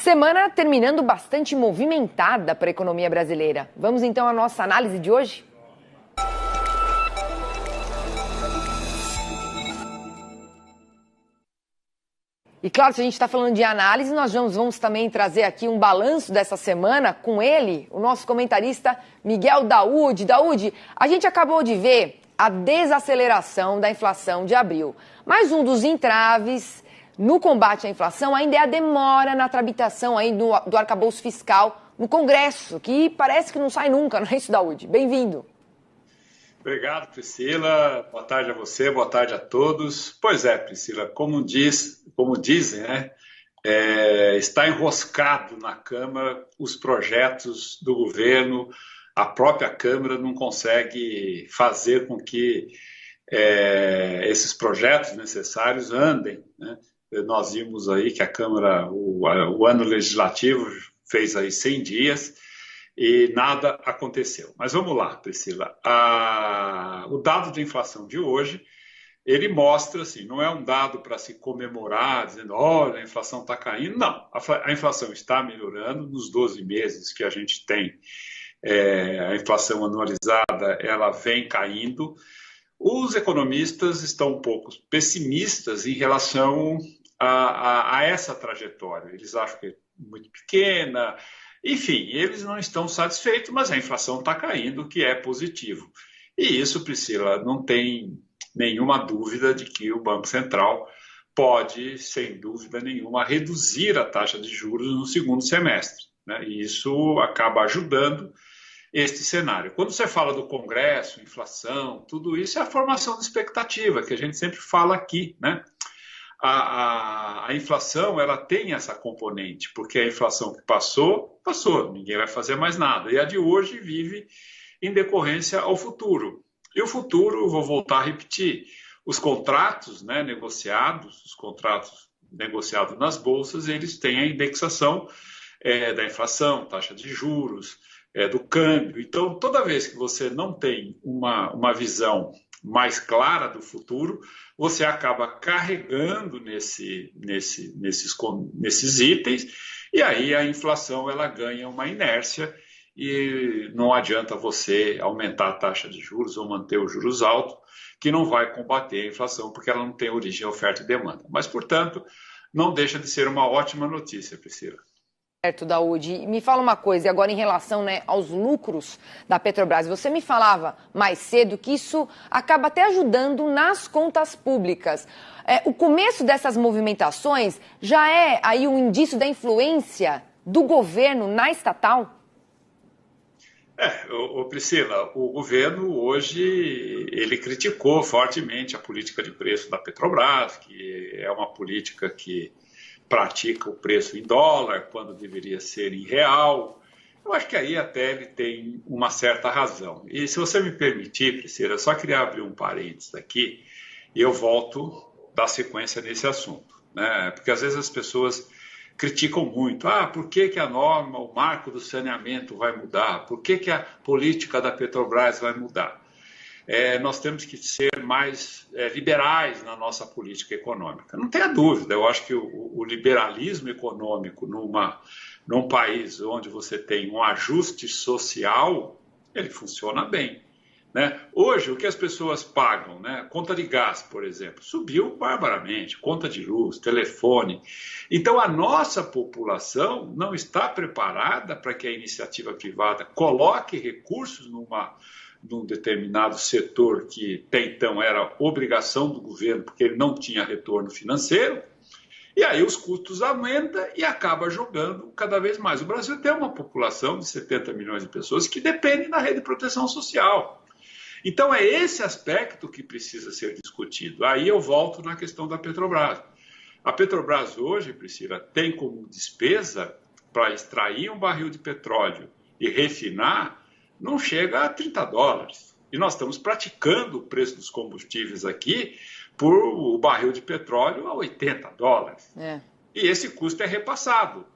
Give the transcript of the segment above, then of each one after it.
Semana terminando bastante movimentada para a economia brasileira. Vamos então à nossa análise de hoje? E claro, se a gente está falando de análise, nós vamos também trazer aqui um balanço dessa semana com ele, o nosso comentarista Miguel Daoud. Daoud, a gente acabou de ver a desaceleração da inflação de abril. Mas um dos entraves no combate à inflação ainda é a demora na tramitação aí do arcabouço fiscal no Congresso, que parece que não sai nunca, não é isso, Daoud? Bem-vindo. Obrigado, Priscila. Boa tarde a você, boa tarde a todos. Pois é, Priscila, como dizem, né, está enroscado na Câmara os projetos do governo, a própria Câmara não consegue fazer com que esses projetos necessários andem, né? Nós vimos aí que a Câmara, o ano legislativo fez aí 100 dias e nada aconteceu. Mas vamos lá, Priscila. O dado de inflação de hoje, ele mostra, assim, não é um dado para se comemorar, dizendo, olha, a inflação está caindo. Não, a inflação está melhorando nos 12 meses que a gente tem. A inflação anualizada, ela vem caindo. Os economistas estão um pouco pessimistas em relação a essa trajetória. Eles acham que é muito pequena, enfim, eles não estão satisfeitos, mas a inflação está caindo, o que é positivo. E isso, Priscila, não tem nenhuma dúvida de que o Banco Central pode, sem dúvida nenhuma, reduzir a taxa de juros no segundo semestre, né? E isso acaba ajudando este cenário. Quando você fala do Congresso, inflação, tudo isso é a formação de expectativa, que a gente sempre fala aqui, né? A inflação, ela tem essa componente, porque a inflação que passou, ninguém vai fazer mais nada. E a de hoje vive em decorrência ao futuro. E o futuro, vou voltar a repetir, os contratos, né, negociados nas bolsas, eles têm a indexação da inflação, taxa de juros, do câmbio. Então, toda vez que você não tem uma visão mais clara do futuro, você acaba carregando nesses itens, e aí a inflação ela ganha uma inércia e não adianta você aumentar a taxa de juros ou manter os juros altos, que não vai combater a inflação, porque ela não tem origem oferta e demanda. Mas, portanto, não deixa de ser uma ótima notícia, Priscila. Certo, Daoud. Me fala uma coisa, e agora em relação, né, aos lucros da Petrobras, você me falava mais cedo que isso acaba até ajudando nas contas públicas. O começo dessas movimentações já é aí um indício da influência do governo na estatal? Priscila, o governo hoje ele criticou fortemente a política de preço da Petrobras, que é uma política que pratica o preço em dólar, quando deveria ser em real. Eu acho que aí até ele tem uma certa razão. E se você me permitir, Priscila, eu só queria abrir um parênteses aqui e eu volto da sequência nesse assunto, né? Porque às vezes as pessoas criticam muito. Por que a norma, o marco do saneamento vai mudar? Por que a política da Petrobras vai mudar? Nós temos que ser mais liberais na nossa política econômica. Não tenha dúvida, eu acho que o liberalismo econômico num país onde você tem um ajuste social, ele funciona bem, né? Hoje, o que as pessoas pagam, né? Conta de gás, por exemplo, subiu barbaramente, conta de luz, telefone. Então, a nossa população não está preparada para que a iniciativa privada coloque recursos num determinado setor que até então era obrigação do governo, porque ele não tinha retorno financeiro, e aí os custos aumentam e acaba jogando cada vez mais. O Brasil tem uma população de 70 milhões de pessoas que dependem da rede de proteção social. Então é esse aspecto que precisa ser discutido. Aí eu volto na questão da Petrobras. A Petrobras hoje, Priscila, tem como despesa para extrair um barril de petróleo e refinar, não chega a 30 dólares. E nós estamos praticando o preço dos combustíveis aqui por o barril de petróleo a 80 dólares. E esse custo é repassado.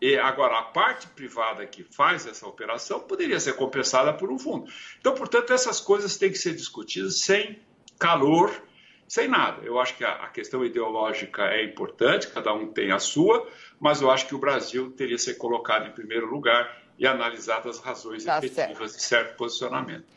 E agora, a parte privada que faz essa operação poderia ser compensada por um fundo. Então, portanto, essas coisas têm que ser discutidas sem calor sem nada. Eu acho que a questão ideológica é importante, cada um tem a sua, mas eu acho que o Brasil teria que ser colocado em primeiro lugar e analisado as razões efetivas de certo posicionamento.